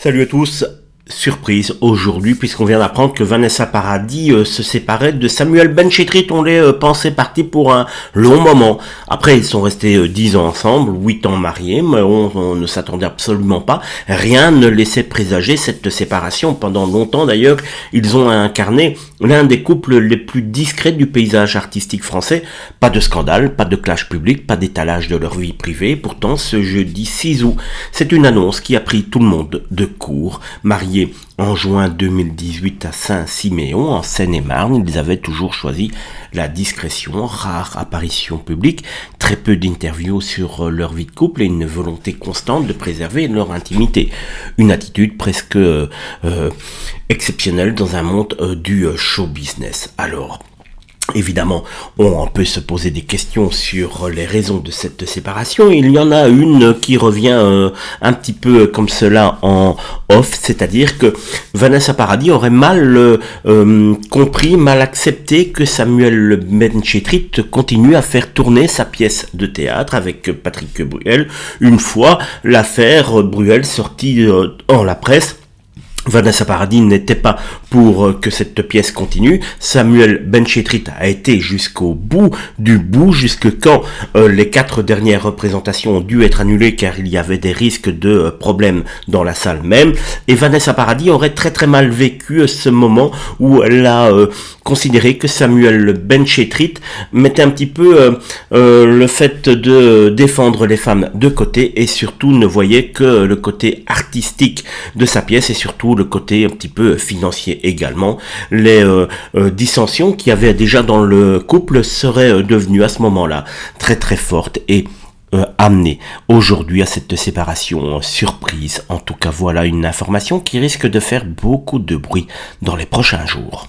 Salut à tous, surprise aujourd'hui puisqu'on vient d'apprendre que Vanessa Paradis se séparait de Samuel Benchetrit. On les pensait partis pour un long moment. Après ils sont restés 10 ans ensemble, 8 ans mariés, mais on ne s'attendait absolument pas. Rien ne laissait présager cette séparation. Pendant longtemps d'ailleurs, ils ont incarné l'un des couples les plus discrets du paysage artistique français. Pas de scandale, pas de clash public, pas d'étalage de leur vie privée. Pourtant ce jeudi 6 août, c'est une annonce qui a pris tout le monde de court. Mariés en juin 2018 à Saint-Siméon, en Seine-et-Marne, ils avaient toujours choisi la discrétion, rare apparition publique, très peu d'interviews sur leur vie de couple et une volonté constante de préserver leur intimité. Une attitude presque exceptionnelle dans un monde du show business. Alors, évidemment, on peut se poser des questions sur les raisons de cette séparation. Il y en a une qui revient un petit peu comme cela en off, c'est-à-dire que Vanessa Paradis aurait mal compris, mal accepté que Samuel Benchetrit continue à faire tourner sa pièce de théâtre avec Patrick Bruel. Une fois l'affaire Bruel sortie en la presse, Vanessa Paradis n'était pas pour que cette pièce continue. Samuel Benchetrit a été jusqu'au bout du bout, jusque quand les 4 dernières représentations ont dû être annulées car il y avait des risques de problèmes dans la salle même. Et Vanessa Paradis aurait très très mal vécu ce moment où elle a considéré que Samuel Benchetrit mettait un petit peu le fait de défendre les femmes de côté et surtout ne voyait que le côté artistique de sa pièce et surtout le côté un petit peu financier également. Les dissensions qu'il y avait déjà dans le couple seraient devenues à ce moment-là très très fortes et amenées aujourd'hui à cette séparation surprise. En tout cas, voilà une information qui risque de faire beaucoup de bruit dans les prochains jours.